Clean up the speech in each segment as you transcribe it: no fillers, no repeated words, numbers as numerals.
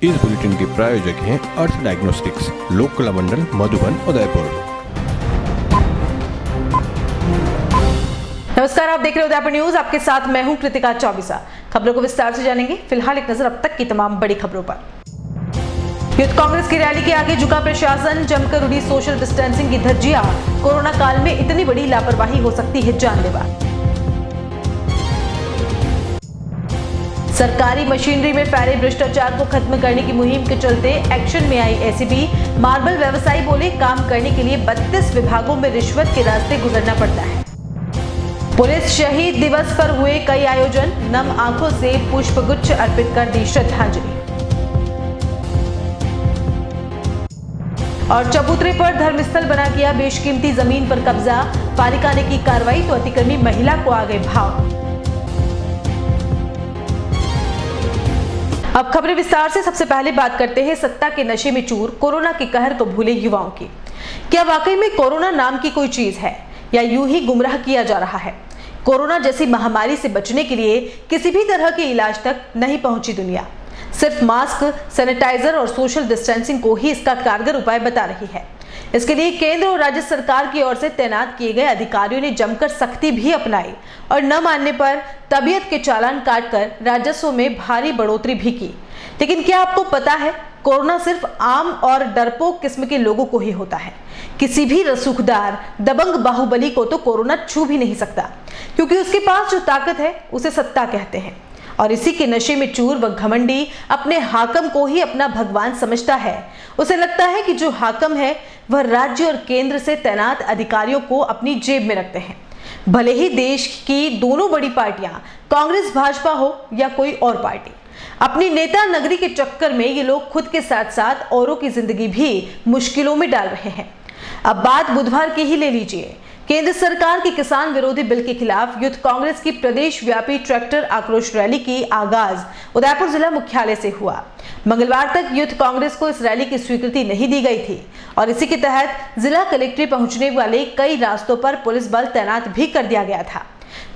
इस बुलेटिन के प्रायोजक हैं अर्थ डायग्नोस्टिक्स, लोक कला मंडल, मधुबन, उदयपुर। नमस्कार, आप देख रहे हो उदयपुर न्यूज। आपके साथ मैं हूं कृतिका चौबीसा। खबरों को विस्तार से जानेंगे। फिलहाल एक नजर अब तक की तमाम बड़ी खबरों पर। यूथ कांग्रेस की रैली के आगे झुका प्रशासन, जमकर उड़ी सोशल डिस्टेंसिंग की धज्जियां। कोरोना काल में इतनी बड़ी लापरवाही हो सकती है जानलेवा। सरकारी मशीनरी में फैले भ्रष्टाचार को खत्म करने की मुहिम के चलते एक्शन में आई एसीबी। मार्बल व्यवसायी बोले, काम करने के लिए 32 विभागों में रिश्वत के रास्ते गुजरना पड़ता है। पुलिस शहीद दिवस पर हुए कई आयोजन, नम आंखों से पुष्पगुच्छ अर्पित कर दी श्रद्धांजलि। और चबूतरे पर धर्मस्थल बना किया बेशकीमती जमीन पर कब्जा, पालिका ने की कार्रवाई तो अतिक्रमी महिला को आ गए भाव। अब खबरें विस्तार से। सबसे पहले बात करते हैं सत्ता के नशे में चूर, कोरोना के कहर को भूले युवाओं की। क्या वाकई में कोरोना नाम की कोई चीज है या यूं ही गुमराह किया जा रहा है? कोरोना जैसी महामारी से बचने के लिए किसी भी तरह के इलाज तक नहीं पहुंची दुनिया। सिर्फ मास्क, सैनिटाइजर और सोशल डिस्टेंसिंग को ही इसका कारगर उपाय बता रही है। इसके लिए केंद्र और राज्य सरकार की ओर से तैनात किए गए अधिकारियों ने जमकर सख्ती भी अपनाई और न मानने पर तबीयत के चालान काटकर राजस्व में भारी बढ़ोतरी भी की। लेकिन क्या आपको पता है, कोरोना सिर्फ आम और डरपोक किस्म के लोगों को ही होता है। किसी भी रसूखदार दबंग बाहुबली को तो कोरोना छू भी नहीं सकता, क्योंकि उसके पास जो ताकत है उसे सत्ता कहते हैं। और इसी के नशे में चूर व घमंडी अपने हाकम को ही अपना भगवान समझता है। उसे लगता है कि जो हाकम है वह राज्य और केंद्र से तैनात अधिकारियों को अपनी जेब में रखते हैं। भले ही देश की दोनों बड़ी पार्टियां कांग्रेस भाजपा हो या कोई और पार्टी, अपनी नेता नगरी के चक्कर में ये लोग खुद के साथ साथ औरों की जिंदगी भी मुश्किलों में डाल रहे हैं। अब बात बुधवार की ही ले लीजिए। केंद्र सरकार के किसान विरोधी बिल के खिलाफ यूथ कांग्रेस की प्रदेश व्यापी ट्रैक्टर आक्रोश रैली की आगाज उदयपुर जिला मुख्यालय से हुआ। मंगलवार तक यूथ कांग्रेस को इस रैली की स्वीकृति नहीं दी गई थी और इसी के तहत जिला कलेक्ट्रेट पहुंचने वाले कई रास्तों पर पुलिस बल तैनात भी कर दिया गया था।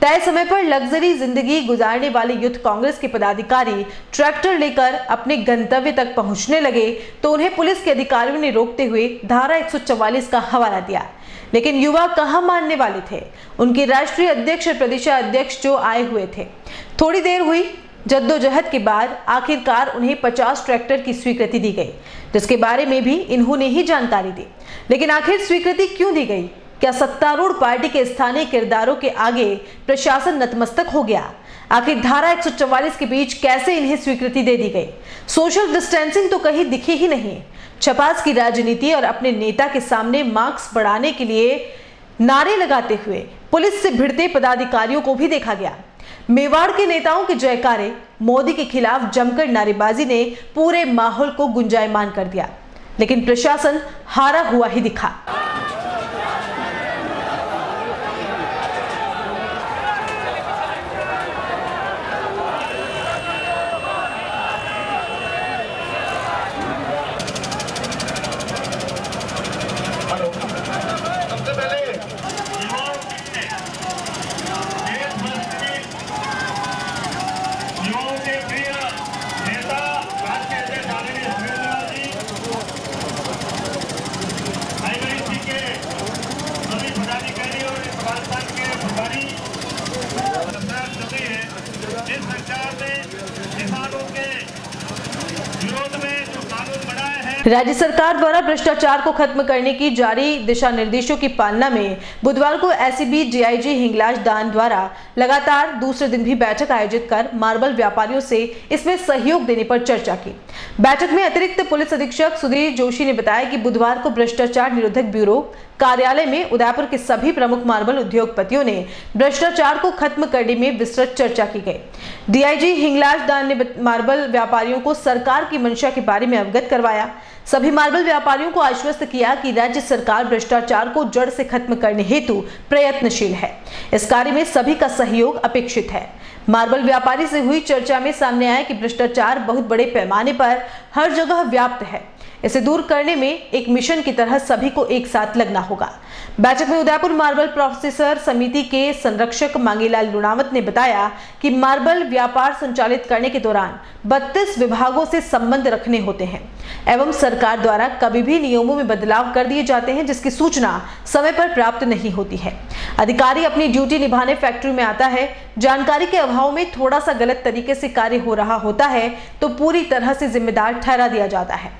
तय समय पर लग्जरी जिंदगी गुजारने वाले यूथ कांग्रेस के पदाधिकारी ट्रैक्टर लेकर अपने गंतव्य तक पहुंचने लगे तो उन्हें पुलिस के अधिकारियों ने रोकते हुए धारा 144 का हवाला दिया। लेकिन युवा कहां मानने वाले थे। उनके राष्ट्रीय अध्यक्ष और प्रदेशाध्यक्ष जो आए हुए थे। थोड़ी देर हुई जद्दोजहद के बाद आखिरकार उन्हें 50 ट्रैक्टर की स्वीकृति दी गई, जिसके बारे में भी इन्होंने ही जानकारी दी। लेकिन आखिर स्वीकृति क्यों दी गई? क्या सत्तारूढ़ पार्टी के स्थानीय किरदारों के आगे प्रशासन नतमस्तक हो गया? आखिर धारा 144 के बीच कैसे इन्हें स्वीकृति दे दी गई? सोशल डिस्टेंसिंग तो कहीं दिखी ही नहीं। छपास की राजनीति और अपने नेता के सामने मार्क्स बढ़ाने के लिए नारे लगाते हुए पुलिस से भिड़ते पदाधिकारियों को भी देखा गया। मेवाड़ के नेताओं के जयकारे, मोदी के खिलाफ जमकर नारेबाजी ने पूरे माहौल को गुंजायमान कर दिया। लेकिन प्रशासन हारा हुआ ही दिखा। राज्य सरकार द्वारा भ्रष्टाचार को खत्म करने की जारी दिशा निर्देशों की पालना में बुधवार को एसीबी डीआईजी हिंगलाज दान द्वारा लगातार दूसरे दिन भी बैठक आयोजित कर मार्बल व्यापारियों से इसमें सहयोग देने पर चर्चा की। बैठक में अतिरिक्त पुलिस अधीक्षक सुधीर जोशी ने बताया कि बुधवार को भ्रष्टाचार निरोधक ब्यूरो कार्यालय में उदयपुर के सभी प्रमुख मार्बल उद्योगपतियों ने भ्रष्टाचार को खत्म करने में विस्तृत चर्चा की गई। डीआईजी हिंगलाज दान ने मार्बल व्यापारियों को सरकार की मंशा के बारे में अवगत करवाया। सभी मार्बल व्यापारियों को आश्वस्त किया कि राज्य सरकार भ्रष्टाचार को जड़ से खत्म करने हेतु प्रयत्नशील है। इस कार्य में सभी का सहयोग अपेक्षित है। मार्बल व्यापारी से हुई चर्चा में सामने आया कि भ्रष्टाचार बहुत बड़े पैमाने पर हर जगह व्याप्त है। इसे दूर करने में एक मिशन की तरह सभी को एक साथ लगना होगा। बैठक में उदयपुर मार्बल प्रोसेसर समिति के संरक्षक मांगीलाल लुणावत ने बताया कि मार्बल व्यापार संचालित करने के दौरान 32 विभागों से संबंध रखने होते हैं एवं सरकार द्वारा कभी भी नियमों में बदलाव कर दिए जाते हैं जिसकी सूचना समय पर प्राप्त नहीं होती है। अधिकारी अपनी ड्यूटी निभाने फैक्ट्री में आता है, जानकारी के अभाव में थोड़ा सा गलत तरीके से कार्य हो रहा होता है तो पूरी तरह से जिम्मेदार ठहरा दिया जाता है।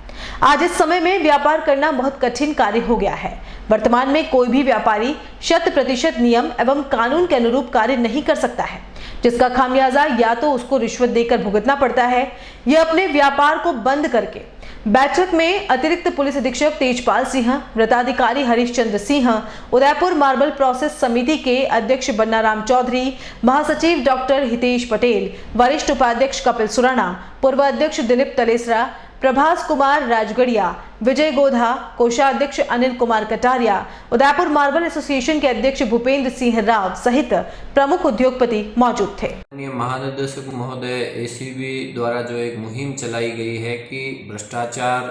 आज इस समय में व्यापार करना बहुत कठिन कार्य हो गया है। वर्तमान में कोई भी व्यापारी 100% नियम एवं कानून के अनुरूप कार्य नहीं कर सकता है, जिसका खामियाजा या तो उसको रिश्वत देकर भुगतना पड़ता है या अपने व्यापार को बंद करके। बैठक में अतिरिक्त पुलिस अधीक्षक तेजपाल सिंह, वृत्ताधिकारी हरीश चंद्र सिंह, उदयपुर मार्बल प्रोसेस समिति के अध्यक्ष बन्नाराम चौधरी, महासचिव डॉक्टर हितेश पटेल, वरिष्ठ उपाध्यक्ष कपिल सुराणा, पूर्व अध्यक्ष दिलीप तलेसरा, प्रभास कुमार राजगढ़िया, विजय गोधा, कोषाध्यक्ष अनिल कुमार कटारिया, उदयपुर मार्बल एसोसिएशन के अध्यक्ष भूपेंद्र सिंह राव सहित प्रमुख उद्योगपति मौजूद थे। महानिदेशक महोदय एसीबी द्वारा जो एक मुहिम चलाई गई है कि भ्रष्टाचार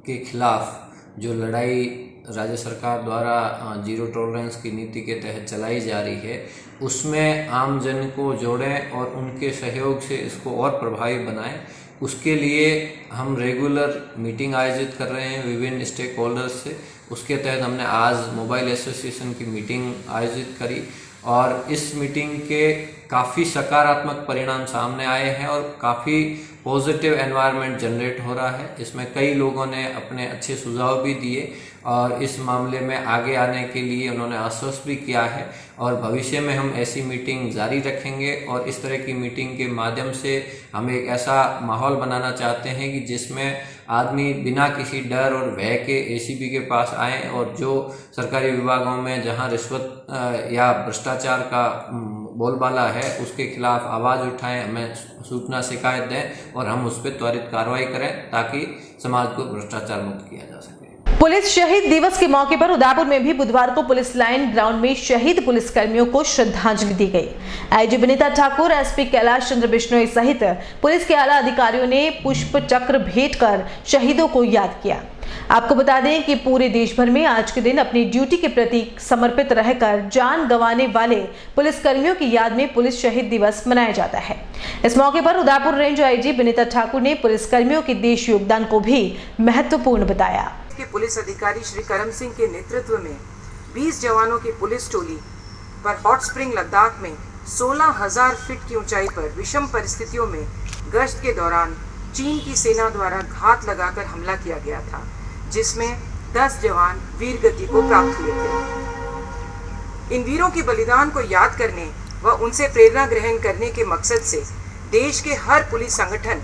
के खिलाफ जो लड़ाई राज्य सरकार द्वारा जीरो टॉलरेंस की नीति के तहत चलाई जा रही है, उसमें आम जन को जोड़ें और उनके सहयोग से इसको और प्रभावी बनाएं। उसके लिए हम रेगुलर मीटिंग आयोजित कर रहे हैं विभिन्न स्टेक होल्डर्स से। उसके तहत हमने आज मोबाइल एसोसिएशन की मीटिंग आयोजित करी और इस मीटिंग के काफ़ी सकारात्मक परिणाम सामने आए हैं और काफ़ी पॉजिटिव एनवायरनमेंट जनरेट हो रहा है। इसमें कई लोगों ने अपने अच्छे सुझाव भी दिए और इस मामले में आगे आने के लिए उन्होंने आश्वस्त भी किया है और भविष्य में हम ऐसी मीटिंग जारी रखेंगे और इस तरह की मीटिंग के माध्यम से हम एक ऐसा माहौल बनाना चाहते हैं कि जिसमें आदमी बिना किसी डर और भय के एसीबी के पास आएँ और जो सरकारी विभागों में जहां रिश्वत या भ्रष्टाचार का बोलबाला है उसके खिलाफ आवाज़ उठाएं, हमें सूचना शिकायत दें और हम उस पर त्वरित कार्रवाई करें ताकि समाज को भ्रष्टाचार मुक्त किया जा सके। पुलिस शहीद दिवस के मौके पर उदयपुर में भी बुधवार को पुलिस लाइन ग्राउंड में शहीद पुलिसकर्मियों को श्रद्धांजलि दी गई। आईजी विनीता ठाकुर, एसपी कैलाश चंद्र बिश्नोई सहित पुलिस के आला अधिकारियों ने पुष्प चक्र भेंट कर शहीदों को याद किया। आपको बता दें कि पूरे देश भर में आज के दिन अपनी ड्यूटी के प्रति समर्पित रहकर जान गंवाने वाले पुलिसकर्मियों की याद में पुलिस शहीद दिवस मनाया जाता है। इस मौके पर उदयपुर रेंज आईजी विनीता ठाकुर ने पुलिसकर्मियों के देश योगदान को भी महत्वपूर्ण बताया। के पुलिस अधिकारी श्री करम सिंह के नेतृत्व में 20 जवानों की पुलिस टोली पर हॉट स्प्रिंग लद्दाख में 16,000 फीट की ऊंचाई पर विषम परिस्थितियों में गश्त के दौरान चीन की सेना द्वारा घात लगाकर हमला किया गया था, जिसमें 10 जवान वीर गति को प्राप्त हुए थे। इन वीरों के बलिदान को याद करने व उनसे प्रेरणा ग्रहण करने के मकसद से देश के हर पुलिस संगठन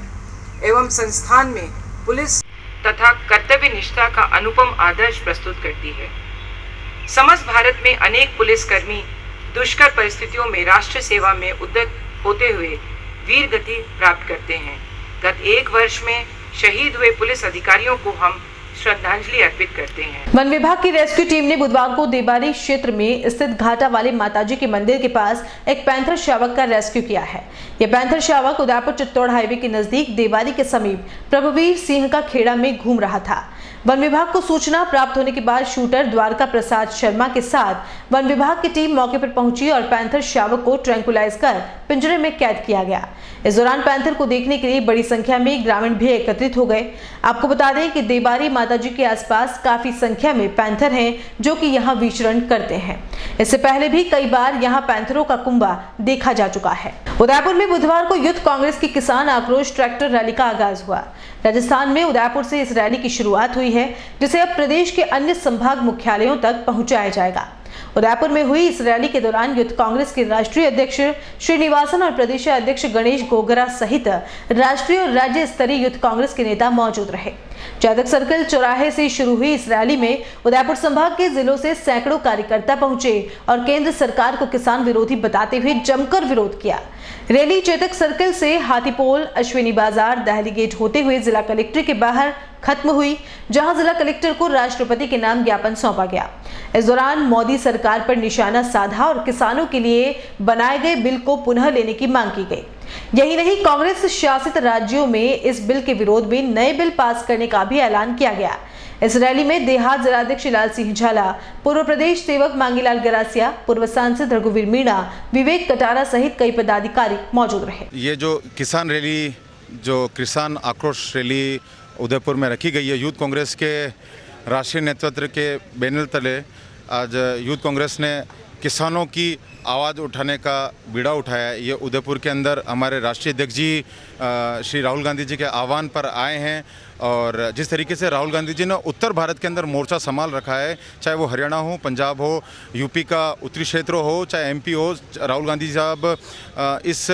एवं संस्थान में पुलिस तथा कर्तव्य निष्ठा का अनुपम आदर्श प्रस्तुत करती है। समस्त भारत में अनेक पुलिसकर्मी दुष्कर परिस्थितियों में राष्ट्र सेवा में उद्यत होते हुए वीर गति प्राप्त करते हैं। गत 1 वर्ष में शहीद हुए पुलिस अधिकारियों को हम श्रद्धांजलि अर्पित करते हैं। वन विभाग की रेस्क्यू टीम ने बुधवार को देबारी क्षेत्र में स्थित घाटा वाले माताजी के मंदिर के पास एक पैंथर शावक का रेस्क्यू किया है। यह पैंथर शावक उदयपुर चित्तौड़ हाईवे के नजदीक देबारी के समीप प्रभुवीर सिंह का खेड़ा में घूम रहा था। वन विभाग को सूचना प्राप्त होने के बाद शूटर द्वारका प्रसाद शर्मा के साथ वन विभाग की टीम मौके पर पहुंची और पैंथर शावक को ट्रैंकुलाइज कर पिंजरे में कैद किया गया। इस दौरान पैंथर को देखने के लिए बड़ी संख्या में ग्रामीण भी एकत्रित हो गए। आपको बता दें कि देबारी माताजी के आसपास काफी संख्या में पैंथर हैं जो कि यहाँ विचरण करते हैं। इससे पहले भी कई बार यहाँ पैंथरों का कुंबा देखा जा चुका है। उदयपुर में बुधवार को यूथ कांग्रेस की किसान आक्रोश ट्रैक्टर रैली का आगाज हुआ। राजस्थान में उदयपुर से इस रैली की शुरुआत हुई है, जिसे अब प्रदेश के अन्य संभाग मुख्यालयों तक पहुंचाया जाएगा। उदयपुर में हुई इस रैली के दौरान यूथ कांग्रेस के राष्ट्रीय अध्यक्ष श्रीनिवासन और प्रदेश अध्यक्ष गणेश गोगरा सहित राष्ट्रीय और राज्य स्तरीय यूथ कांग्रेस के नेता मौजूद रहे। चादक सर्कल चौराहे से शुरू हुई इस रैली में उदयपुर संभाग के जिलों से सैकड़ों कार्यकर्ता पहुंचे और केंद्र सरकार को किसान विरोधी बताते हुए जमकर विरोध किया। रैली चेतक सर्कल से हाथीपोल, अश्विनी बाजार, दहली गेट होते हुए जिला कलेक्टर के बाहर खत्म हुई, जहां जिला कलेक्टर को राष्ट्रपति के नाम ज्ञापन सौंपा गया। इस दौरान मोदी सरकार पर निशाना साधा और किसानों के लिए बनाए गए बिल को पुनः लेने की मांग की गई। यही नहीं, कांग्रेस शासित राज्यों में इस बिल के विरोध में नए बिल पास करने का भी ऐलान किया गया। इस रैली में देहात जिलाध्यक्ष लाल सिंह झाला, पूर्व प्रदेश सेवक मांगीलाल गरासिया, पूर्व सांसद रघुवीर मीणा, विवेक कटारा सहित कई पदाधिकारी मौजूद रहे। ये जो किसान रैली, जो किसान आक्रोश रैली उदयपुर में रखी गई है, यूथ कांग्रेस के राष्ट्रीय नेतृत्व के बैनर तले आज यूथ कांग्रेस ने किसानों की आवाज़ उठाने का बीड़ा उठाया। ये उदयपुर के अंदर हमारे राष्ट्रीय अध्यक्ष जी श्री राहुल गांधी जी के आह्वान पर आए हैं और जिस तरीके से राहुल गांधी जी ने उत्तर भारत के अंदर मोर्चा संभाल रखा है, चाहे वो हरियाणा हो, पंजाब हो, यूपी का उत्तरी क्षेत्र हो, चाहे एमपी हो, राहुल गांधी साहब इस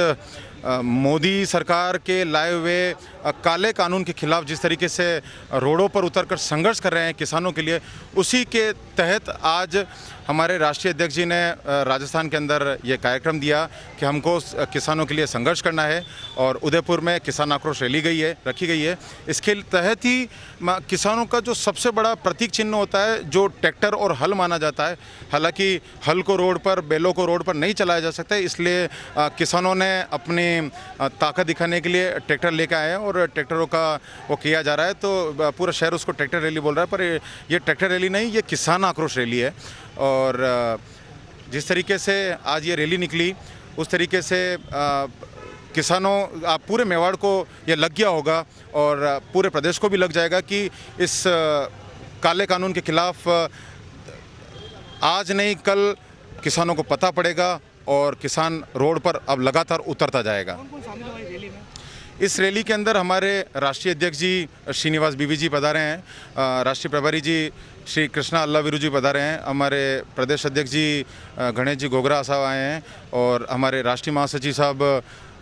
मोदी सरकार के लाए हुए काले कानून के खिलाफ जिस तरीके से रोडों पर उतरकर संघर्ष कर रहे हैं किसानों के लिए, उसी के तहत आज हमारे राष्ट्रीय अध्यक्ष जी ने राजस्थान के अंदर ये कार्यक्रम दिया कि हमको किसानों के लिए संघर्ष करना है और उदयपुर में किसान आक्रोश रैली रखी गई है। इसके तहत ही किसानों का जो सबसे बड़ा प्रतीक चिन्ह होता है, जो ट्रैक्टर और हल माना जाता है, हालांकि हल को रोड पर, बैलों को रोड पर नहीं चलाया जा सकता, इसलिए किसानों ने अपनी ताकत दिखाने के लिए ट्रैक्टर लेकर आए हैं और ट्रैक्टरों का वो किया जा रहा है। तो पूरा शहर उसको ट्रैक्टर रैली बोल रहा है, पर ये ट्रैक्टर रैली नहीं, ये किसान आक्रोश रैली है। और जिस तरीके से आज ये रैली निकली, उस तरीके से किसानों पूरे मेवाड़ को ये लग गया होगा और पूरे प्रदेश को भी लग जाएगा कि इस काले कानून के खिलाफ आज नहीं कल किसानों को पता पड़ेगा और किसान रोड पर अब लगातार उतरता जाएगा। इस रैली के अंदर हमारे राष्ट्रीय अध्यक्ष जी श्रीनिवास बीवी जी पधारे हैं, राष्ट्रीय प्रभारी जी श्री कृष्णा अल्लावीरू जी पधारे हैं, हमारे प्रदेश अध्यक्ष जी गणेश जी गोगरा साहब आए हैं और हमारे राष्ट्रीय महासचिव साहब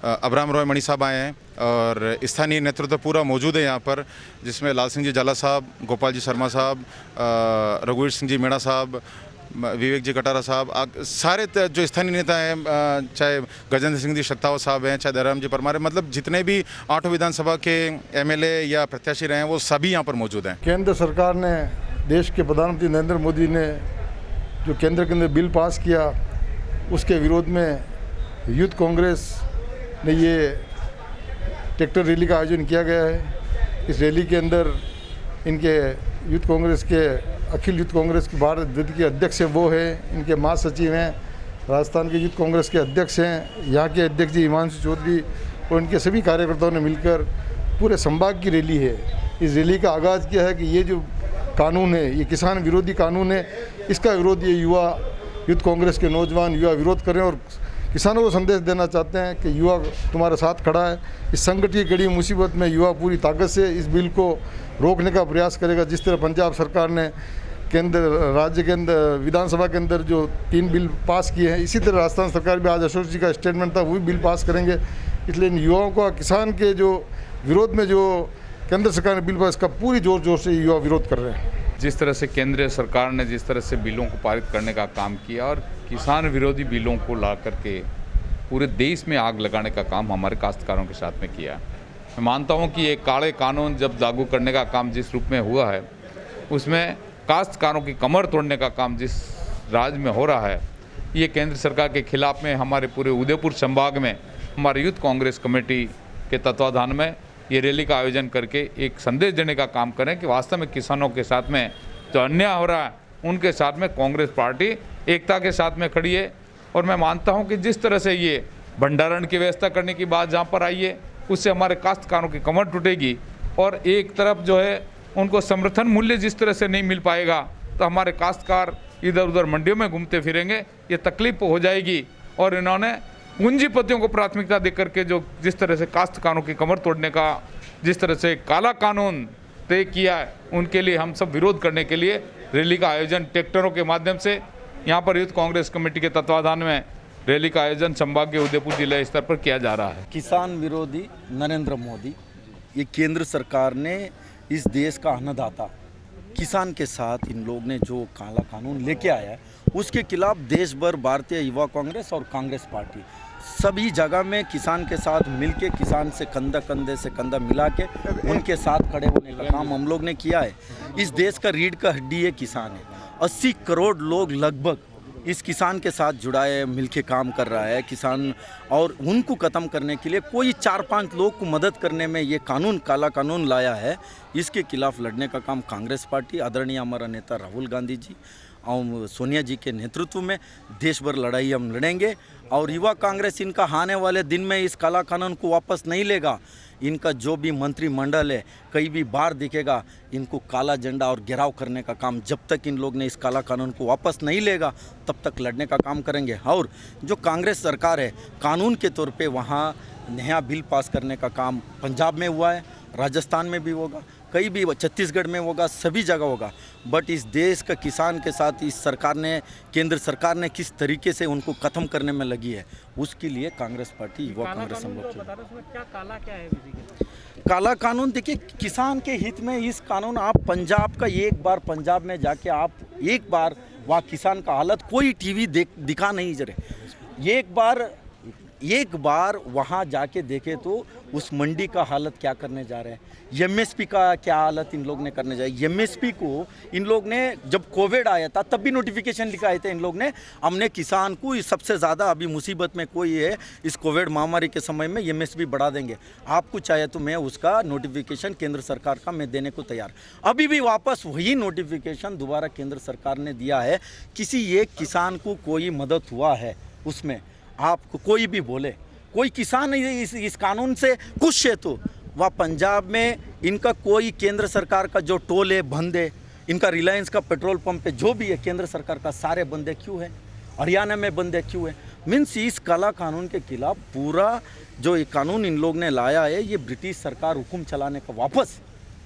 अब्राम रॉय मणि साहब आए हैं और स्थानीय नेतृत्व पूरा मौजूद है यहाँ पर, जिसमें लाल सिंह जी झाला साहब, गोपाल जी शर्मा साहब, रघुवीर सिंह जी मीणा साहब, विवेक जी कटारा साहब, सारे जो स्थानीय नेता हैं, चाहे गजेंद्र सिंह जी शक्तावत साहब हैं, चाहे दयाराम जी परमार, मतलब जितने भी 8 विधानसभा के एमएलए या प्रत्याशी रहे हैं वो सभी यहाँ पर मौजूद हैं। केंद्र सरकार ने, देश के प्रधानमंत्री नरेंद्र मोदी ने जो केंद्र के अंदर बिल पास किया, उसके विरोध में यूथ कांग्रेस ने ये ट्रैक्टर रैली का आयोजन किया गया है। इस रैली के अंदर इनके यूथ कांग्रेस के अखिल यूथ कांग्रेस के भारत अध्यक्ष के अध्यक्ष हैं वो हैं, इनके महासचिव हैं, राजस्थान के यूथ कांग्रेस के अध्यक्ष हैं, यहाँ के अध्यक्ष जी हिमांशु चौधरी और इनके सभी कार्यकर्ताओं ने मिलकर पूरे संभाग की रैली है। इस रैली का आगाज़ किया है कि ये जो कानून है, ये किसान विरोधी कानून है, इसका विरोध ये यूथ कांग्रेस के नौजवान युवा विरोध करें और किसानों को संदेश देना चाहते हैं कि युवा तुम्हारे साथ खड़ा है। इस संकट की कड़ी मुसीबत में युवा पूरी ताकत से इस बिल को रोकने का प्रयास करेगा। जिस तरह पंजाब सरकार ने राज्य के अंदर विधानसभा के अंदर जो 3 बिल पास किए हैं, इसी तरह राजस्थान सरकार भी, आज अशोक जी का स्टेटमेंट था, वो भी बिल पास करेंगे। इसलिए इन युवाओं का किसान के जो विरोध में जो केंद्र सरकार ने बिल पास, इसका पूरी जोर से युवा विरोध कर रहे हैं। जिस तरह से केंद्र सरकार ने जिस तरह से बिलों को पारित करने का काम किया और किसान विरोधी बिलों को ला करके पूरे देश में आग लगाने का काम हमारे काश्तकारों के साथ में किया। मैं मानता हूं कि ये काले कानून जब लागू करने का काम जिस रूप में हुआ है, उसमें काश्तकारों की कमर तोड़ने का काम जिस राज्य में हो रहा है, ये केंद्र सरकार के खिलाफ में हमारे पूरे उदयपुर संभाग में हमारे यूथ कांग्रेस कमेटी के तत्वाधान में ये रैली का आयोजन करके एक संदेश देने का काम करें कि वास्तव में किसानों के साथ में जो अन्याय हो रहा है, उनके साथ में कांग्रेस पार्टी एकता के साथ में खड़ी है। और मैं मानता हूं कि जिस तरह से ये भंडारण की व्यवस्था करने की बात जहां पर आई है, उससे हमारे काश्तकारों की कमर टूटेगी और एक तरफ जो है उनको समर्थन मूल्य जिस तरह से नहीं मिल पाएगा, तो हमारे काश्तकार इधर उधर मंडियों में घूमते फिरेंगे, ये तकलीफ हो जाएगी। और इन्होंने पूंजीपतियों को प्राथमिकता देकर के जो जिस तरह से काश्तकारों की कमर तोड़ने का जिस तरह से काला कानून तय किया है, उनके लिए हम सब विरोध करने के लिए रैली का आयोजन ट्रैक्टरों के माध्यम से यहाँ पर यूथ कांग्रेस कमेटी के तत्वाधान में रैली का आयोजन संभागीय उदयपुर जिला स्तर पर किया जा रहा है। किसान विरोधी नरेंद्र मोदी, ये केंद्र सरकार ने इस देश का अन्नदाता किसान के साथ इन लोग ने जो काला कानून लेके आया है, उसके खिलाफ देश भर भारतीय युवा कांग्रेस और कांग्रेस पार्टी सभी जगह में किसान के साथ मिलके, किसान से कंधे से कंधा मिला के उनके साथ खड़े होने का काम हम लोग ने किया है। इस देश का रीढ़ का हड्डी है किसान है। 80 करोड़ लोग लगभग इस किसान के साथ जुड़ा है, मिलके काम कर रहा है किसान, और उनको ख़त्म करने के लिए कोई 4-5 लोग को मदद करने में ये कानून, काला कानून लाया है। इसके खिलाफ लड़ने का काम कांग्रेस पार्टी, आदरणीय हमारा नेता राहुल गांधी जी और सोनिया जी के नेतृत्व में देश भर लड़ाई हम लड़ेंगे। और युवा कांग्रेस इनका आने वाले दिन में इस काला कानून को वापस नहीं लेगा। इनका जो भी मंत्रिमंडल है कहीं भी बाहर दिखेगा, इनको काला झंडा और घेराव करने का काम, जब तक इन लोग ने इस काला कानून को वापस नहीं लेगा तब तक लड़ने का काम करेंगे। और जो कांग्रेस सरकार है, कानून के तौर पे वहाँ नया बिल पास करने का काम पंजाब में हुआ है, राजस्थान में भी होगा, कहीं भी छत्तीसगढ़ में होगा, सभी जगह होगा। बट इस देश का किसान के साथ इस सरकार ने, केंद्र सरकार ने किस तरीके से उनको ख़त्म करने में लगी है, उसके लिए कांग्रेस पार्टी, युवा कांग्रेस हम लोग क्या है काला कानून। देखिए, किसान के हित में इस कानून, आप पंजाब का एक बार पंजाब में जाके आप एक बार वहाँ किसान का हालत कोई टीवी दिखा नहीं जरे, एक बार वहाँ जाके देखे तो उस मंडी का हालत क्या करने जा रहे हैं, एमएसपी का क्या हालत इन लोग ने करने जा रहे हैं। एमएसपी को इन लोग ने, जब कोविड आया था तब भी नोटिफिकेशन लिखाए थे इन लोग ने, हमने किसान को सबसे ज़्यादा अभी मुसीबत में कोई है इस कोविड महामारी के समय में एमएसपी बढ़ा देंगे, आपको चाहे तो मैं उसका नोटिफिकेशन केंद्र सरकार का मैं देने को तैयार। अभी भी वापस वही नोटिफिकेशन दोबारा केंद्र सरकार ने दिया है। किसी एक किसान को कोई मदद हुआ है उसमें, आपको कोई भी बोले, कोई किसान इस कानून से खुश है तो वह पंजाब में इनका कोई केंद्र सरकार का जो टोल है बंद है, इनका रिलायंस का पेट्रोल पंप है, जो भी है केंद्र सरकार का सारे बंदे क्यों है, हरियाणा में बंदे क्यों है। मीन्स इस काला कानून के खिलाफ पूरा जो ये कानून इन लोग ने लाया है, ये ब्रिटिश सरकार हुक्म चलाने का वापस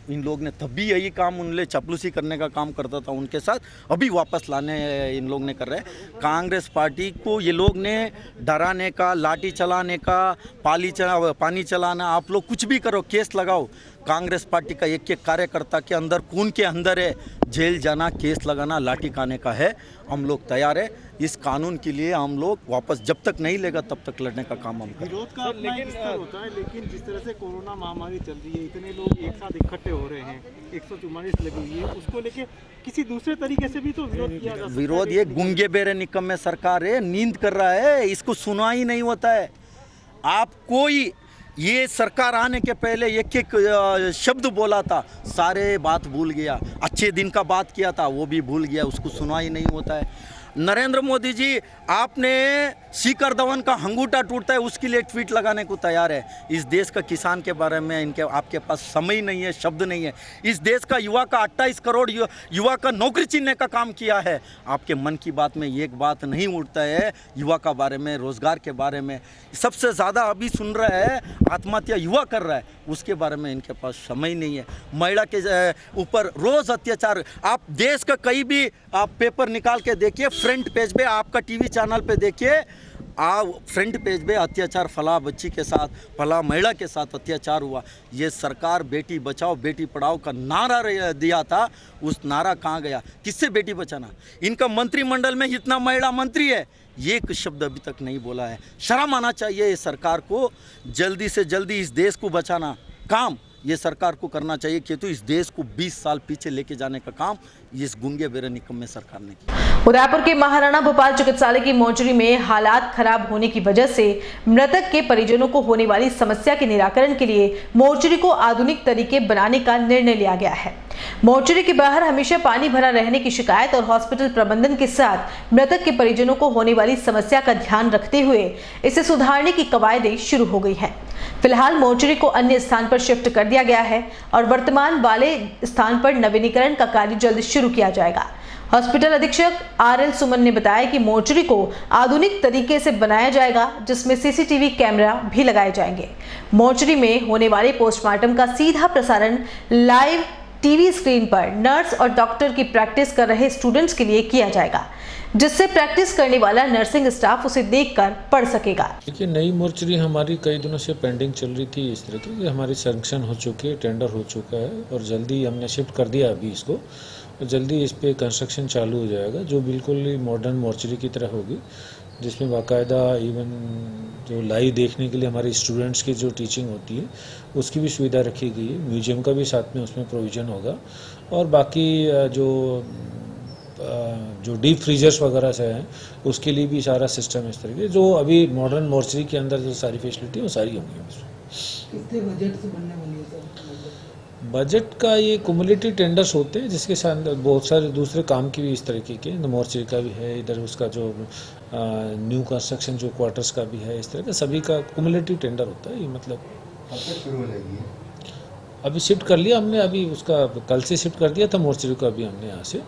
इन लोग ने, तब भी यही काम उनले चपलूसी करने का काम करता था उनके साथ, अभी वापस लाने इन लोग ने कर रहे हैं। कांग्रेस पार्टी को ये लोग ने डराने का, लाठी चलाने का, पानी चलाना, आप लोग कुछ भी करो, केस लगाओ, कांग्रेस पार्टी का एक एक कार्यकर्ता के अंदर, खून के अंदर है, जेल जाना, केस लगाना, लाठी खाने का है। हम लोग तैयार है इस कानून के लिए, हम लोग वापस जब तक नहीं लेगा तब तक लड़ने का काम हम करें। विरोध का अपना एक स्तर होता है, लेकिन जिस तरह से कोरोना महामारी चल रही है, इतने लोग एक साथ इकट्ठे हो रहे हैं, 144 लगी हुई है, उसको लेके किसी दूसरे तरीके से भी तो विरोध किया जा सकता है। विरोध ये गुंगे बेरे निकम्मे सरकार है, नींद कर रहा है, इसको सुना ही नहीं होता है। आप कोई ये सरकार आने के पहले एक एक शब्द बोला था, सारे बात भूल गया, अच्छे दिन का बात किया था वो भी भूल गया, उसको सुना ही नहीं होता है। नरेंद्र मोदी जी, आपने शिखर धवन का अंगूठा टूटता है उसके लिए ट्वीट लगाने को तैयार है। इस देश का किसान के बारे में इनके आपके पास समय नहीं है, शब्द नहीं है। इस देश का युवा का 28 करोड़ युवा का नौकरी छीनने का काम किया है, आपके मन की बात में एक बात नहीं उठता है युवा का बारे में, रोजगार के बारे में। सबसे ज़्यादा अभी सुन रहा है आत्महत्या युवा कर रहा है, उसके बारे में इनके पास समय नहीं है। महिला के ऊपर रोज़ अत्याचार, आप देश का कहीं भी आप पेपर निकाल के देखिए, फ्रंट पेज पे, आपका टीवी चैनल पे देखिए, आप फ्रंट पेज पे अत्याचार, फला बच्ची के साथ, फला महिला के साथ अत्याचार हुआ। ये सरकार बेटी बचाओ बेटी पढ़ाओ का नारा दिया था, उस नारा कहाँ गया, किससे बेटी बचाना। इनका मंत्रिमंडल में इतना महिला मंत्री है, एक शब्द अभी तक नहीं बोला है। शर्म आना चाहिए इस सरकार को, जल्दी से जल्दी इस देश को बचाना काम ये सरकार को करना चाहिए, क्योंकि इस देश को 20 साल पीछे लेके जाने का काम इस गुंगे बेरे निकम्मे सरकार ने किया। उदयपुर के महाराणा भोपाल चिकित्सालय की मोर्चरी में हालात खराब होने की वजह से मृतक के परिजनों को होने वाली समस्या के निराकरण के लिए मोर्चरी को आधुनिक तरीके बनाने का निर्णय लिया गया है। मोर्चरी के बाहर हमेशा पानी भरा रहने की शिकायत और हॉस्पिटल प्रबंधन के साथ मृतक के परिजनों को होने वाली समस्या का ध्यान रखते हुए इसे सुधारने की कवायदें शुरू हो गई हैं। फिलहाल मोर्चरी को अन्य स्थान पर शिफ्ट कर दिया गया है और वर्तमान वाले स्थान पर नवीनीकरण का कार्य जल्द शुरू किया जाएगा। हॉस्पिटल अधीक्षक RL सुमन ने बताया कि मोर्चरी को आधुनिक तरीके से बनाया जाएगा, जिसमें CCTV कैमरा भी लगाए जाएंगे। मोर्चरी में होने वाले पोस्टमार्टम का सीधा प्रसारण लाइव टीवी स्क्रीन पर नर्स और डॉक्टर की प्रैक्टिस कर रहे स्टूडेंट्स के लिए किया जाएगा, जिससे प्रैक्टिस करने वाला नर्सिंग स्टाफ उसे देखकर पढ़ सकेगा। देखिए, नई मोर्चरी हमारी कई दिनों से पेंडिंग चल रही थी, इस तरह की हमारी सैंक्शन हो चुकी है, टेंडर हो चुका है और जल्दी हमने शिफ्ट कर दिया अभी इसको, और जल्दी इस पे कंस्ट्रक्शन चालू हो जाएगा, जो बिल्कुल ही मॉडर्न मोर्चरी की तरह होगी, जिसमें बाकायदा इवन जो लाइव देखने के लिए हमारे स्टूडेंट्स की जो टीचिंग होती है उसकी भी सुविधा रखी गई है। म्यूजियम का भी साथ में उसमें प्रोविज़न होगा और बाकी जो जो डीप फ्रीजर्स वगैरह से हैं उसके लिए भी सारा सिस्टम इस तरीके जो अभी मॉडर्न मोर्चरी के अंदर जो सारी फैसिलिटी है वो सारी होंगी उसमें। कितने बजट से बनने वाली है सर? बजट का ये कम्युनिटी टेंडर्स होते हैं जिसके साथ बहुत सारे दूसरे काम की भी इस तरीके के मोर्चरी का भी है, इधर उसका जो न्यू कंस्ट्रक्शन जो क्वार्टर्स का भी है, इस तरह का सभी का कम्युनिटी टेंडर होता है। ये मतलब शुरू हो जाएगी, अभी शिफ्ट कर लिया हमने, अभी उसका कल से शिफ्ट कर दिया था मोर्चरी को अभी हमने यहाँ से,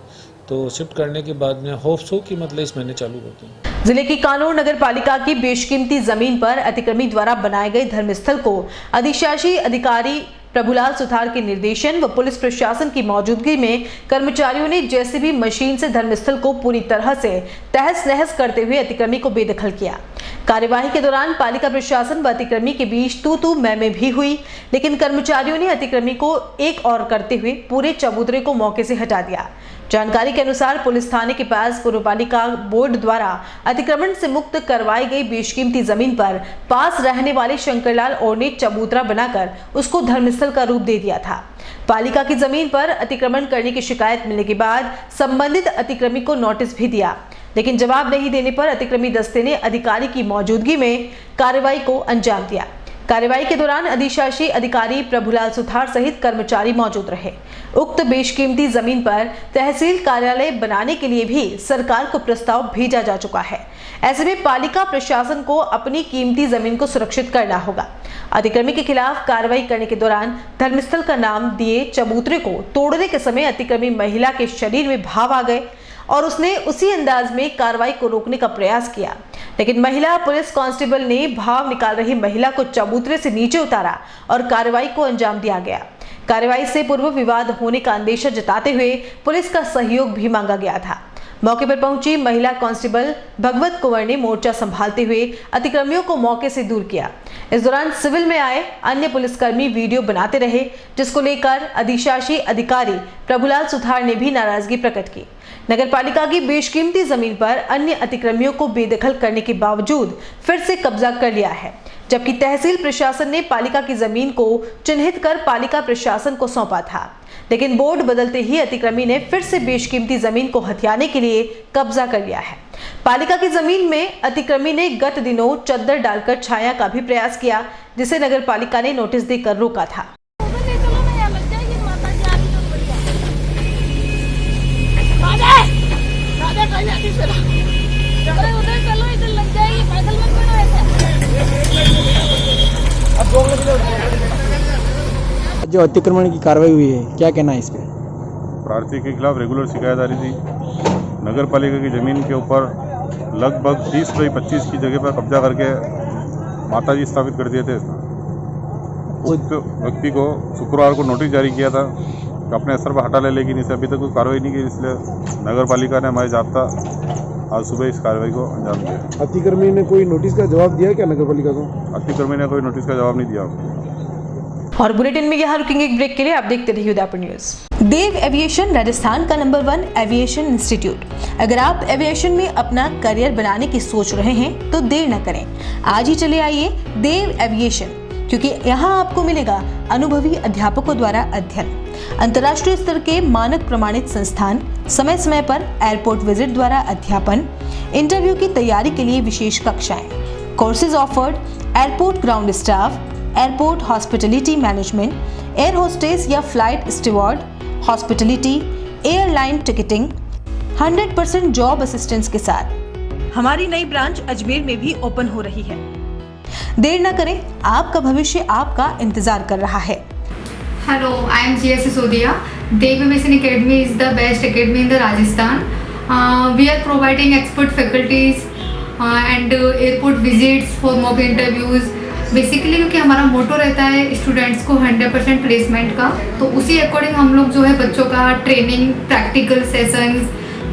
तो शिफ्ट करने के बाद में होप्स हो कि मतलब इस महीने चालू होते हैं। जिले की कानूर नगर पालिका की बेशकीमती जमीन पर अतिक्रमी द्वारा बनाए गए धर्मस्थल को अधिशासी अधिकारी प्रभुलाल सुथार के निर्देशन व पुलिस प्रशासन की मौजूदगी में कर्मचारियों ने जेसीबी मशीन से धर्मस्थल को पूरी तरह से तहस नहस करते हुए अतिक्रमी को बेदखल किया। कार्यवाही के दौरान पालिका प्रशासन व अतिक्रमी के बीच तू मैं भी हुई, लेकिन कर्मचारियों ने अतिक्रमी को एक और करते हुए पूरे चबूतरे को मौके से हटा दिया। जानकारी के अनुसार पुलिस थाने के पास पुरपालिका बोर्ड द्वारा अतिक्रमण से मुक्त करवाई गई बेशकीमती जमीन पर पास रहने वाले शंकरलाल और ने चबूतरा बनाकर उसको धर्मस्थल का रूप दे दिया था। पालिका की जमीन पर अतिक्रमण करने की शिकायत मिलने के बाद संबंधित अतिक्रमी को नोटिस भी दिया, लेकिन जवाब नहीं देने पर अतिक्रमी दस्ते ने अधिकारी की मौजूदगी में कार्रवाई को अंजाम दिया। कार्रवाई के दौरान अधिशासी अधिकारी प्रभुलाल सुथार सहित कर्मचारी मौजूद रहे। उक्त बेशकीमती जमीन पर तहसील कार्यालय बनाने के लिए भी सरकार को प्रस्ताव भेजा जा चुका है। ऐसे में पालिका प्रशासन को अपनी कीमती जमीन को सुरक्षित करना होगा। अतिक्रमी के खिलाफ कार्रवाई करने के दौरान धर्मस्थल का नाम दिए चबूतरे को तोड़ने के समय अतिक्रमी महिला के शरीर में भाव आ गए और उसने उसी अंदाज में कार्रवाई को रोकने का प्रयास किया, लेकिन महिला पुलिस कांस्टेबल ने भाव निकाल रही महिला को चबूतरे से नीचे उतारा और कार्रवाई को अंजाम दिया गया। कार्रवाई से पूर्व विवाद होने का अंदेशा जताते हुए पुलिस का सहयोग भी मांगा गया था। मौके पर पहुंची महिला कांस्टेबल भगवत कुंवर ने मोर्चा संभालते हुए अतिक्रमियों को मौके से दूर किया। इस दौरान सिविल में आए अन्य पुलिसकर्मी वीडियो बनाते रहे, जिसको लेकर अधिशासी अधिकारी प्रभुलाल सुथार ने भी नाराजगी प्रकट की। नगरपालिका की बेशकीमती जमीन पर अन्य अतिक्रमियों को बेदखल करने के बावजूद फिर से कब्जा कर लिया है, जबकि तहसील प्रशासन ने पालिका की जमीन को चिन्हित कर पालिका प्रशासन को सौंपा था, लेकिन बोर्ड बदलते ही अतिक्रमी ने फिर से बेशकीमती जमीन को हथियाने के लिए कब्जा कर लिया है। पालिका की जमीन में अतिक्रमी ने गत दिनों चद्दर डालकर छाया का भी प्रयास किया, जिसे नगरपालिका ने नोटिस देकर रोका था। जो अतिक्रमण की कार्रवाई हुई है, क्या कहना है इस पे? प्रार्थी के खिलाफ रेगुलर शिकायत आ रही थी। नगर पालिका की ज़मीन के ऊपर लगभग 30/25 की जगह पर कब्जा करके माताजी स्थापित कर दिए थे। उस व्यक्ति को शुक्रवार को नोटिस जारी किया था कि अपने स्तर पर हटा ले, लेकिन इसे अभी तक कोई कार्रवाई नहीं की, इसलिए नगर पालिका ने हमारे जाब्ता आज सुबह इस कार्रवाई को अंजाम दिया। अतिक्रमी ने कोई नोटिस का जवाब दिया क्या नगर पालिका को? अतिक्रमी ने कोई नोटिस का जवाब नहीं दिया। और बुलेटिन में यहाँ रुकेंगे एक ब्रेक के लिए। आप देखते रहिए उदयपुर न्यूज। देव एविएशन राजस्थान का नंबर 1 एविएशन इंस्टीट्यूट। अगर आप एविएशन में अपना करियर बनाने की सोच रहे हैं तो देर न करें, आज ही चले आइए देव एविएशन, क्योंकि यहाँ आपको मिलेगा अनुभवी अध्यापकों द्वारा अध्ययन, अंतर्राष्ट्रीय स्तर के मानक प्रमाणित संस्थान, समय समय पर एयरपोर्ट विजिट द्वारा अध्यापन, इंटरव्यू की तैयारी के लिए विशेष कक्षाएं, courses offered, airport ground staff, airport hospitality management, air hostess या flight steward, hospitality, airline ticketing, 100% job assistance के साथ हमारी नई ब्रांच अजमेर में भी ओपन हो रही है। देर न करें, आपका भविष्य आपका इंतजार कर रहा है। Hello, I am Jia Sisodia. Dev Aviation Academy is the best academy in the Rajasthan. We are providing expert faculties and airport visits for mock interviews. Basically क्योंकि हमारा मोटो रहता है स्टूडेंट्स को 100% प्लेसमेंट का, तो उसी अकॉर्डिंग हम लोग जो है बच्चों का training, practical sessions,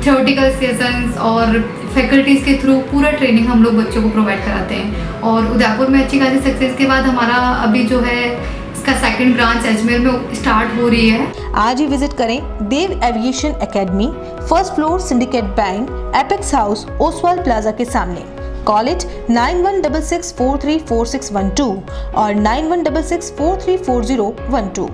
theoretical sessions और फैकल्टीज़ के थ्रू पूरा ट्रेनिंग हम लोग बच्चों को प्रोवाइड कराते हैं। और उदयपुर में अच्छी खासी सक्सेस के बाद हमारा अभी जो है इसका सेकंड ब्रांच अजमेर में स्टार्ट हो रही है। आज ही विजिट करें Dev Aviation Academy, first floor, Syndicate Bank, Apex House, Oswal Plaza के सामने। कॉल इट 9166434612 और 9166434012।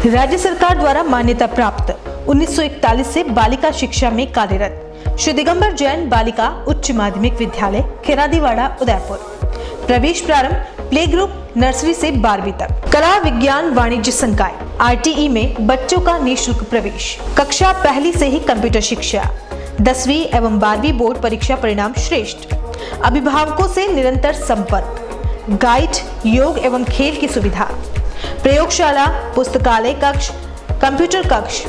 राज्य सरकार द्वारा मान्यता प्राप्त 1941 से बालिका शिक्षा में कार्यरत श्री दिगंबर जैन बालिका उच्च माध्यमिक विद्यालय खेरादीवाड़ा उदयपुर। प्रवेश प्रारंभ प्ले ग्रुप नर्सरी से 12वीं तक। कला विज्ञान वाणिज्य संकाय RTE में बच्चों का निःशुल्क प्रवेश। कक्षा पहली से ही कंप्यूटर शिक्षा। 10वीं एवं 12वीं बोर्ड परीक्षा परिणाम श्रेष्ठ। अभिभावकों से निरंतर संपर्क। गाइड, योग एवं खेल की सुविधा। प्रयोगशाला, पुस्तकालय कक्ष, कंप्यूटर कक्ष,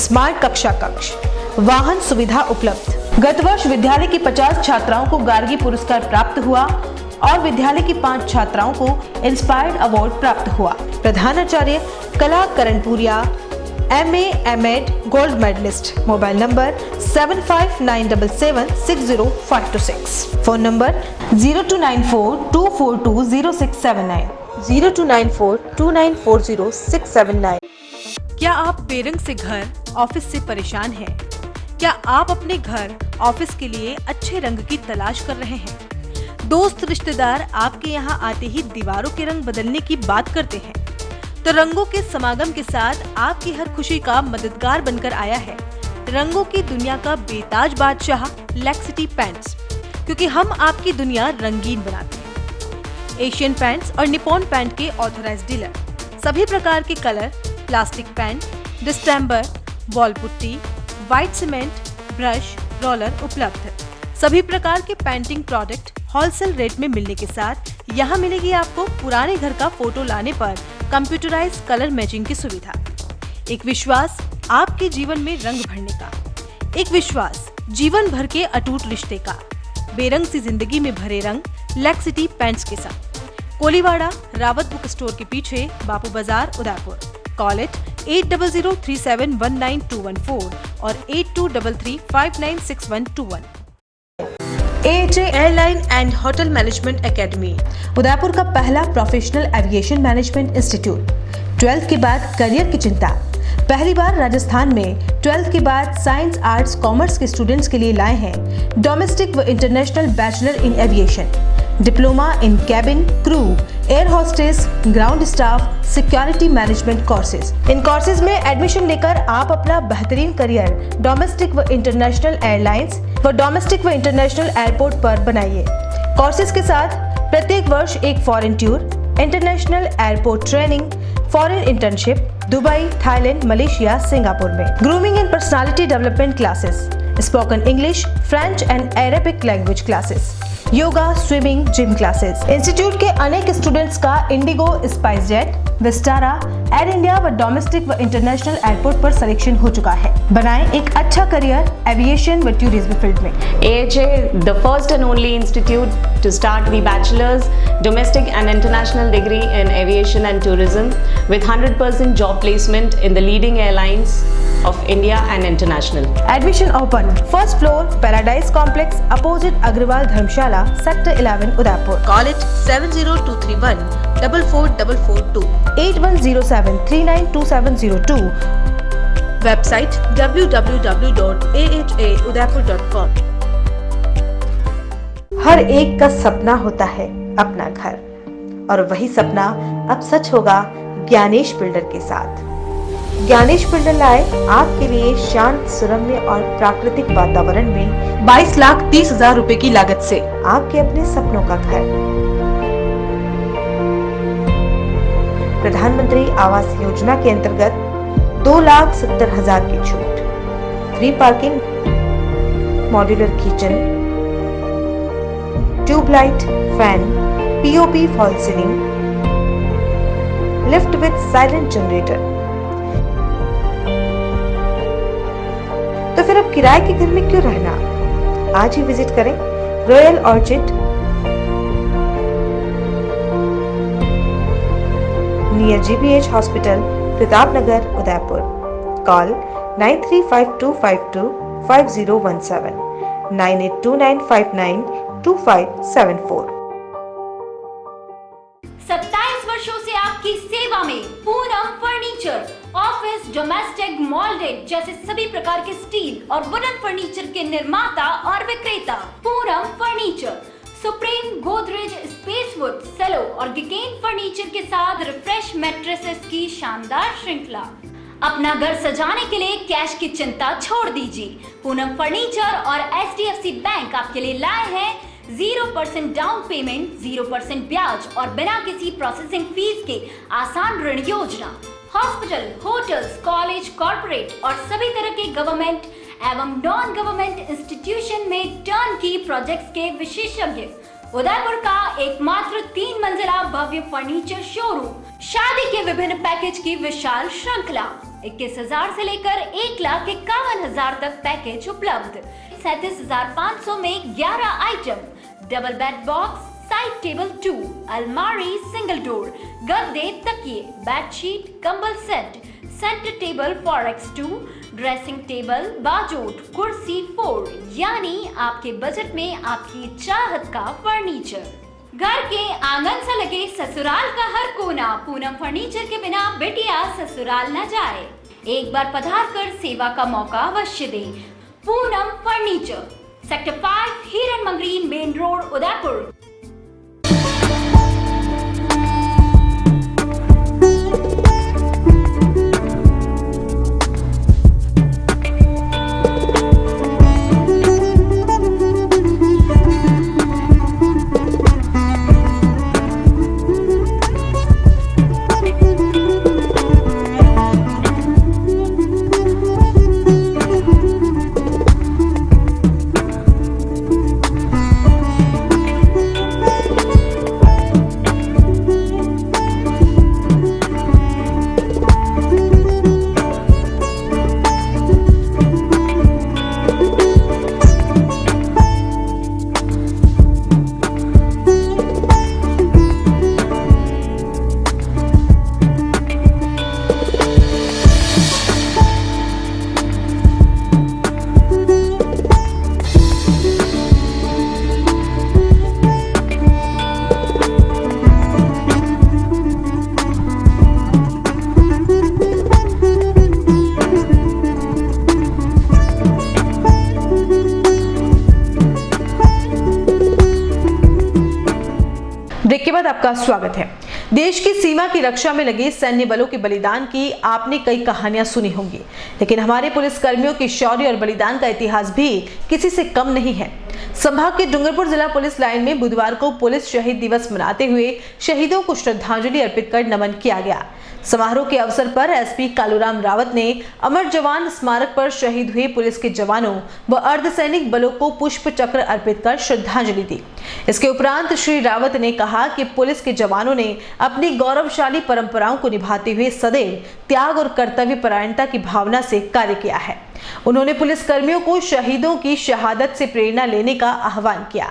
स्मार्ट कक्षा कक्ष, वाहन सुविधा उपलब्ध। गत वर्ष विद्यालय की 50 छात्राओं को गार्गी पुरस्कार प्राप्त हुआ और विद्यालय की 5 छात्राओं को इंस्पायर्ड अवार्ड प्राप्त हुआ। प्रधानाचार्य Kala Karanpuria, MA, M.Ed, gold medalist. Mobile number 7597760526। Phone number 0294242069, 0294294069। क्या आप बेरंग से घर, ऑफिस से परेशान हैं? क्या आप अपने घर, ऑफिस के लिए अच्छे रंग की तलाश कर रहे हैं? दोस्त रिश्तेदार आपके यहाँ आते ही दीवारों के रंग बदलने की बात करते हैं, तो रंगों के समागम के साथ आपकी हर खुशी का मददगार बनकर आया है रंगों की दुनिया का बेताज बादशाह लैक्सिटी पेंट्स, क्योंकि हम आपकी दुनिया रंगीन बनाते हैं। एशियन पेंट्स और निपॉन पेंट के ऑथराइज्ड डीलर। सभी प्रकार के colour, plastic paint, distemper, wall putty, white cement, brush, roller उपलब्ध। सभी प्रकार के पेंटिंग प्रोडक्ट होलसेल रेट में मिलने के साथ यहाँ मिलेगी आपको पुराने घर का फोटो लाने पर कंप्यूटराइज्ड कलर मैचिंग की सुविधा। एक विश्वास आपके जीवन में रंग भरने का, एक विश्वास जीवन भर के अटूट रिश्ते का। बेरंग सी जिंदगी में भरे रंग लैक्सिटी पेंट्स के साथ। कोलीवाड़ा रावत बुक स्टोर के पीछे, बापू बाजार, उदयपुर। कॉल इट 8003719214 और 8233596121। AHA airline and hotel management academy, Udaipur का पहला professional aviation management institute. 12th के बाद करियर की चिंता? पहली बार राजस्थान में 12th के बाद साइंस, आर्ट्स, कॉमर्स के स्टूडेंट्स के लिए लाए हैं डोमेस्टिक व international bachelor in aviation, diploma in cabin crew, air hostess, ground staff, security management courses. इन कोर्सेज में एडमिशन लेकर आप अपना बेहतरीन करियर डोमेस्टिक व इंटरनेशनल एयरलाइंस व डोमेस्टिक व इंटरनेशनल एयरपोर्ट पर बनाइए। कोर्सेज के साथ प्रत्येक वर्ष एक foreign tour, international airport training, foreign internship Dubai, Thailand, Malaysia, Singapore में। Grooming and personality development classes, spoken English, French and Arabic language classes, yoga, swimming, gym classes. Institute के अनेक स्टूडेंट्स का इंडिगो, स्पाइस जेट, विस्टारा, एयर इंडिया व डोमेस्टिक व इंटरनेशनल एयरपोर्ट पर selection हो चुका है। बनाएं एक अच्छा करियर एविएशन व टूरिज्म फील्ड में। AHA, the first and only institute to start the bachelor's, domestic and international degree in aviation and tourism with 100% job placement in the leading airlines of India and international. Admission open. First floor, Paradise Complex, opposite Agrawal Dharmshala, Sector 11, Udaipur. Call it 70231 44442, 8107392702. Website www.ahaudapur.com. हर एक का सपना होता है अपना घर, और वही सपना अब सच होगा ज्ञानेश बिल्डर के साथ। ज्ञानेश बिल्डर लाए आपके लिए शांत, सुरम्य और प्राकृतिक वातावरण में 22,30,000 रुपए की लागत से आपके अपने सपनों का घर। प्रधानमंत्री आवास योजना के अंतर्गत 2,70,000 की छूट, free parking, modular kitchen, tubelight, fan, POP fall ceiling, lift with silent generator. तो फिर अब किराए के घर में क्यों रहना? आज ही विजिट करें royal orchid, near GBH hospital, Pratapnagar, Udaipur. Call 9352525017, 9829592574। 27 वर्षों से आपकी सेवा में पूनम फर्नीचर, ऑफिस, डोमेस्टिक, मॉल्डेड जैसे सभी प्रकार के स्टील और वुडन फर्नीचर के निर्माता और विक्रेता। पूनम फर्नीचर, सुप्रीम, गोदरेज, स्पेसवुड, सेलो और गिकेन फर्नीचर के साथ रिफ्रेश मैट्रेसेस की शानदार श्रृंखला। अपना घर सजाने के लिए कैश की चिंता छोड़ दीजिए। पूनम फर्नीचर और HDFC बैंक आपके लिए लाए हैं 0% डाउन पेमेंट, 0% ब्याज और बिना किसी प्रोसेसिंग फीस के आसान ऋण योजना। हॉस्पिटल, होटल्स, कॉलेज, कॉर्पोरेट और सभी तरह के गवर्नमेंट एवं नॉन गवर्नमेंट इंस्टीट्यूशन में टर्न की प्रोजेक्ट्स के विशेषज्ञ। उदयपुर का एकमात्र 3 मंजिला भव्य फर्नीचर शोरूम। शादी के विभिन्न पैकेज की विशाल श्रृंखला। 21,000 से लेकर 1,51,000 तक पैकेज उपलब्ध। 37,500 में 11 item, double bed box, side table 2, अलमारी सिंगल डोर, गद्दे, तकिए, बेडशीट, कंबल set, centre table 4x2, dressing table, बाजोट, कुर्सी 4, यानी आपके बजट में आपकी चाहत का फर्नीचर। घर के आंगन से लगे ससुराल का हर कोना। पूनम फर्नीचर के बिना बेटिया ससुराल न जाए। एक बार पधार कर सेवा का मौका अवश्य दे। Poonam furniture, sector 5, Hiran Magri, main road, Udaipur. Break के बाद आपका स्वागत है। देश की सीमा की रक्षा में लगे सैन्य बलों के बलिदान की आपने कई कहानियां सुनी होंगी, लेकिन हमारे पुलिस कर्मियों के शौर्य और बलिदान का इतिहास भी किसी से कम नहीं है। संभाग के डूंगरपुर जिला पुलिस लाइन में बुधवार को पुलिस शहीद दिवस मनाते हुए शहीदों को श्रद्धांजलि अर्पित कर नमन किया गया। समारोह के अवसर पर एसपी कालूराम रावत ने अमर जवान स्मारक पर शहीद हुए पुलिस के जवानों व अर्धसैनिक बलों को पुष्प चक्र अर्पित कर श्रद्धांजलि दी। इसके उपरांत श्री रावत ने कहा कि पुलिस के जवानों ने अपनी गौरवशाली परंपराओं को निभाते हुए सदैव त्याग और कर्तव्य परायणता की भावना से कार्य किया है। उन्होंने पुलिस कर्मियों को शहीदों की शहादत से प्रेरणा लेने का आह्वान किया।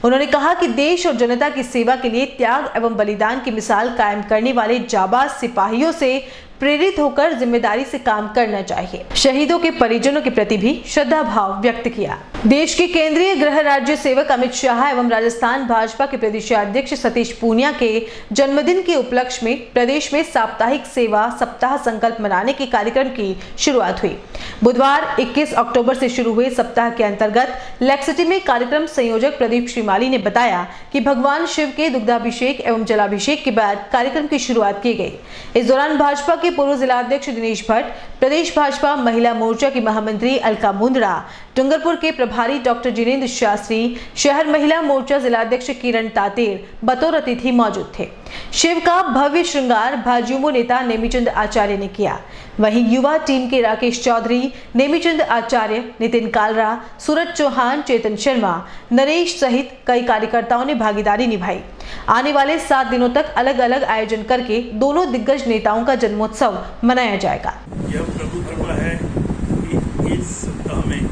उन्होंने कहा कि देश और जनता की सेवा के लिए त्याग एवं बलिदान की मिसाल कायम करने वाले जाबाज सिपाहियों से प्रेरित होकर जिम्मेदारी से काम करना चाहिए। शहीदों के परिजनों के प्रति भी श्रद्धा भाव व्यक्त किया। देश के केंद्रीय गृह राज्य सेवक अमित शाह एवं राजस्थान भाजपा के प्रदेशाध्यक्ष सतीश पूनिया के जन्मदिन के उपलक्ष्य में प्रदेश में साप्ताहिक सेवा सप्ताह संकल्प मनाने के कार्यक्रम की शुरुआत हुई। बुधवार 21 अक्टूबर से शुरू हुए सप्ताह के अंतर्गत लेक्सिटी में कार्यक्रम संयोजक प्रदीप श्रीमाली ने बताया कि भगवान शिव के दुग्धाभिषेक एवं जलाभिषेक के बाद कार्यक्रम की शुरुआत की गई। इस दौरान भाजपा के पूर्व जिलाध्यक्ष दिनेश भट्ट, प्रदेश भाजपा महिला मोर्चा की महामंत्री अलका मुंदड़ा, डूंगरपुर के प्रभारी डॉक्टर जिनेंद्र शास्त्री, शहर महिला मोर्चा जिलाध्यक्ष किरण तातेर बतौर अतिथि मौजूद थे। शिव का भव्य श्रृंगार भाजयुमो नेता नेमीचंद आचार्य ने किया। वहीं युवा टीम के राकेश चौधरी, नेमीचंद आचार्य, नितिन कालरा, सूरज चौहान, चेतन शर्मा, नरेश सहित कई कार्यकर्ताओं ने भागीदारी निभाई। आने वाले 7 दिनों तक अलग अलग आयोजन करके दोनों दिग्गज नेताओं का जन्मोत्सव मनाया जाएगा। यह प्रभु कृपा है कि इस सप्ताह में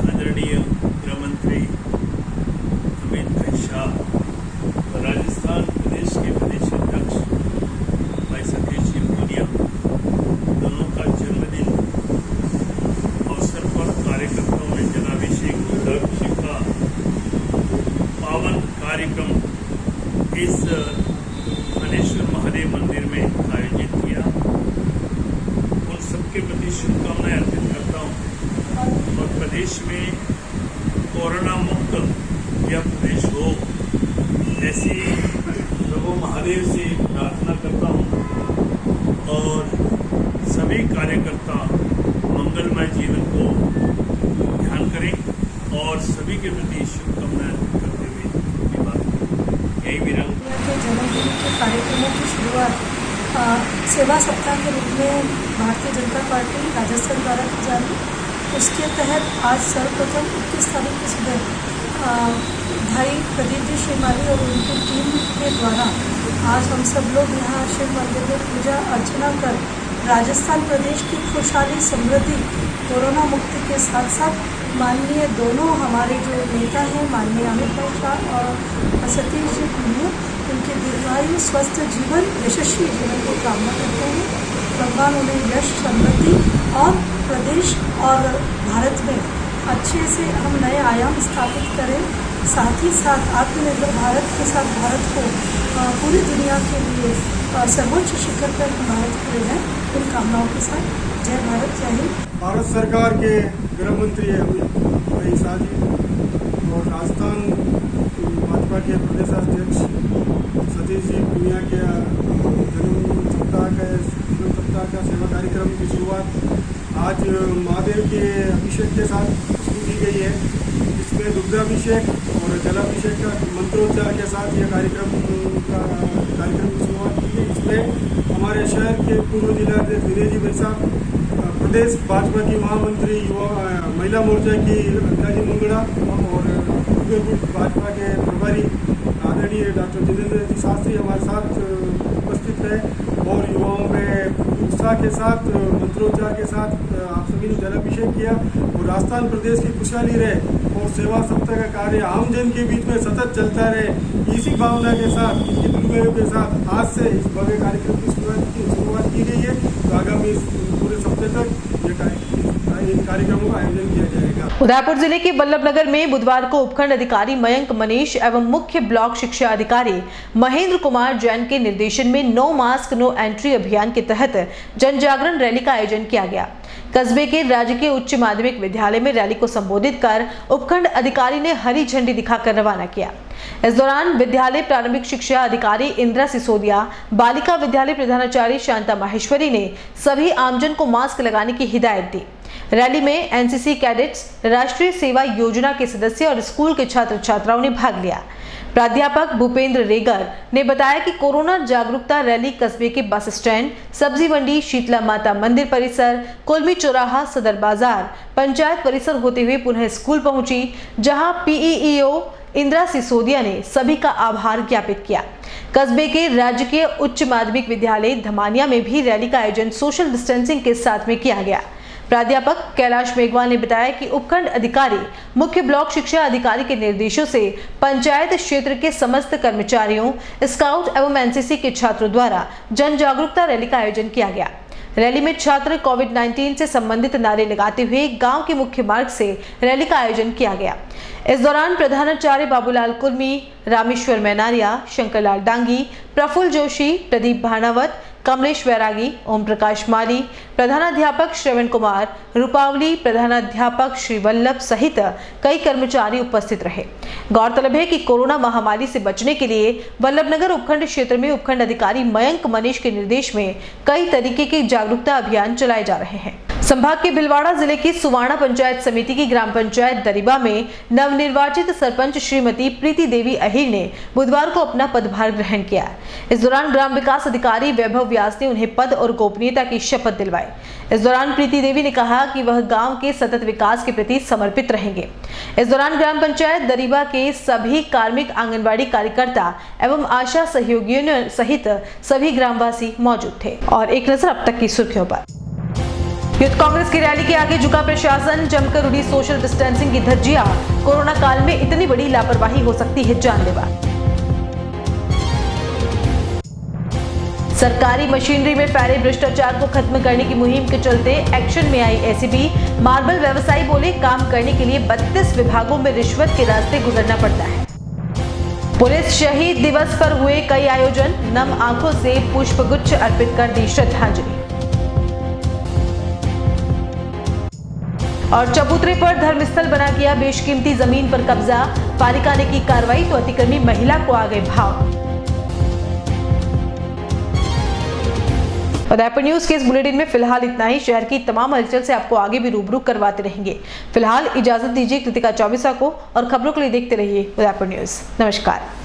आदरणीय गृह मंत्री अमित भाई शाह, राजस्थान प्रदेश के प्रदेश अध्यक्ष भाई सतीश जी पूनिया, दोनों का जन्मदिन अवसर पर कार्यकर्ताओं में जलाभिषेक रुद्राभिषेक का पावन कार्यक्रम इस थानेश्वर महादेव मंदिर में आयोजित किया। उन सबके प्रति शुभकामनाएं अर्पित करता हूँ और प्रदेश में कोरोना मुक्त यह प्रदेश हो सभी कार्यकर्ता मंगलमय जीवन को ध्यान करें और सभी के प्रति शुभकामनाएं करते हुए अपनी बात यही विराम। के जन्मदिन के कार्यक्रमों की शुरुआत सेवा सप्ताह के रूप में भारतीय जनता पार्टी राजस्थान द्वारा की जा रही। उसके तहत आज सर्वप्रथम 21 तारीख की सुबह भाई प्रदीप जी श्रीमाली और उनकी टीम के द्वारा आज हम सब लोग यहाँ शिव मंदिर में पूजा अर्चना कर राजस्थान प्रदेश की खुशहाली समृद्धि कोरोना मुक्ति के साथ साथ माननीय दोनों हमारे जो नेता हैं माननीय अमित भाई शाह और सतीश जी पुनिया, उनके दीर्घायु स्वस्थ जीवन यशस्वी जीवन को कामना करते हैं। भगवान उन्हें यश समृद्धि और प्रदेश और भारत में अच्छे से हम नए आयाम स्थापित करें, साथ ही साथ आत्मनिर्भर भारत के साथ भारत को पूरी दुनिया के लिए सर्वोच्च शिखर पर भारत को ले जाए। इन कामनाओं के साथ जय भारत, जय हिंद। भारत सरकार के गृह मंत्री अमित भाई शाह जी और राजस्थान भाजपा के प्रदेश अध्यक्ष सतीश जी पुनिया के जन्म सप्ताह का सेवा कार्यक्रम की शुरुआत आज महादेव के अभिषेक के साथ शुरू की गई है। इसमें दुग्धाभिषेक और जलाभिषेक का मंत्रोच्चार के साथ यह कार्यक्रम की शुरुआत की गई। इसमें हमारे शहर के पूर्व जिलाध्यक्ष विनय जी भाई साहब, प्रदेश भाजपा की महामंत्री युवा महिला मोर्चा की अंजना जी मुंगड़ा और भाजपा के प्रभारी आदरणीय डॉक्टर जितेंद्र जी शास्त्री हमारे साथ उपस्थित रहे और युवाओं में उत्साह के साथ मंत्रोच्चार के साथ आप सभी ने जलाभिषेक किया और राजस्थान प्रदेश की खुशहाली रहे और सेवा सप्ताह का कार्य आम जन के बीच में सतत चलता रहे। इसी भावना के साथ, इनके दुर्गयों के साथ आज से इस भव्य कार्यक्रम की शुरुआत की गई है। तो आगामी पूरे सप्ताह तक इन कार्यक्रमों का आयोजन किया जाएगा। उदयपुर जिले के बल्लभनगर में बुधवार को उपखंड अधिकारी मयंक मनीष एवं मुख्य ब्लॉक शिक्षा अधिकारी महेंद्र कुमार जैन के निर्देशन में नो मास्क नो एंट्री अभियान के तहत जन जागरण रैली का आयोजन किया गया। कस्बे के राजकीय उच्च माध्यमिक विद्यालय में रैली को संबोधित कर उपखंड अधिकारी ने हरी झंडी दिखाकर रवाना किया। इस दौरान विद्यालय प्रारंभिक शिक्षा अधिकारी इंदिरा सिसोदिया, बालिका विद्यालय प्रधानाचार्य शांता माहेश्वरी ने सभी आमजन को मास्क लगाने की हिदायत दी। रैली में एनसीसी कैडेट्स, राष्ट्रीय सेवा योजना के सदस्य और स्कूल के छात्र छात्राओं ने भाग लिया। प्राध्यापक भूपेंद्र रेगर ने बताया कि कोरोना जागरूकता रैली कस्बे के बस स्टैंड, सब्जी मंडी, शीतला माता मंदिर परिसर, कुलमी चौराहा, सदर बाजार, पंचायत परिसर होते हुए पुनः स्कूल पहुंची, जहां पीईओ इंदिरा सिसोदिया ने सभी का आभार ज्ञापित किया। कस्बे के राजकीय उच्च माध्यमिक विद्यालय धमानिया में भी रैली का आयोजन सोशल डिस्टेंसिंग के साथ में किया गया। प्राध्यापक कैलाश मेघवाल ने बताया कि उपखंड अधिकारी मुख्य ब्लॉक शिक्षा अधिकारी के निर्देशों से पंचायत क्षेत्र के समस्त कर्मचारियों, स्काउट एवं एनसीसी के छात्रों द्वारा जन जागरूकता रैली का आयोजन किया गया। रैली में छात्र कोविड-19 से संबंधित नारे लगाते हुए गांव के मुख्य मार्ग से रैली का आयोजन किया गया। इस दौरान प्रधानाचार्य बाबूलाल कुर्मी, रामेश्वर मैनारिया, शंकरलाल डांगी, प्रफुल्ल जोशी, प्रदीप भानावत, कमलेश वैरागी, ओम प्रकाश माली, प्रधानाध्यापक श्रवण कुमार, रूपावली, प्रधानाध्यापक श्री वल्लभ सहित कई कर्मचारी उपस्थित रहे। गौरतलब है कि कोरोना महामारी से बचने के लिए बल्लभनगर उपखंड क्षेत्र में उपखंड अधिकारी मयंक मनीष के निर्देश में कई तरीके के जागरूकता अभियान चलाए जा रहे हैं। संभाग के भिलवाड़ा जिले की सुवाणा पंचायत समिति की ग्राम पंचायत दरिबा में नवनिर्वाचित सरपंच श्रीमती प्रीति देवी अहिर ने बुधवार को अपना पदभार ग्रहण किया। इस दौरान ग्राम विकास अधिकारी वैभव व्यास ने उन्हें पद और गोपनीयता की शपथ दिलवाई। इस दौरान प्रीति देवी ने कहा कि वह गांव के सतत विकास के प्रति समर्पित रहेंगे। इस दौरान ग्राम पंचायत दरिबा के सभी कार्मिक, आंगनबाड़ी कार्यकर्ता एवं आशा सहयोगियों सहित सभी ग्रामवासी मौजूद थे। और एक नजर अब तक की सुर्खियों पर। यूथ कांग्रेस की रैली के आगे झुका प्रशासन, जमकर उड़ी सोशल डिस्टेंसिंग की धज्जियां। कोरोना काल में इतनी बड़ी लापरवाही हो सकती है जानलेवा। सरकारी मशीनरी में फैले भ्रष्टाचार को खत्म करने की मुहिम के चलते एक्शन में आई एसीबी। मार्बल व्यवसायी बोले, काम करने के लिए 32 विभागों में रिश्वत के रास्ते गुजरना पड़ता है। पुलिस शहीद दिवस पर हुए कई आयोजन, नम आंखों से पुष्पगुच्छ अर्पित कर दी श्रद्धांजलि। और चबूतरे पर धर्मस्थल बना किया बेशकीमती जमीन पर कब्जा, पालिका ने की कार्रवाई तो अतिक्रमी महिला को आ गए भाव। उदयपुर न्यूज के इस बुलेटिन में फिलहाल इतना ही। शहर की तमाम हलचल से आपको आगे भी रूबरू करवाते रहेंगे। फिलहाल इजाजत दीजिए कृतिका चौबीसा को और खबरों के लिए देखते रहिए उदयपुर न्यूज। नमस्कार।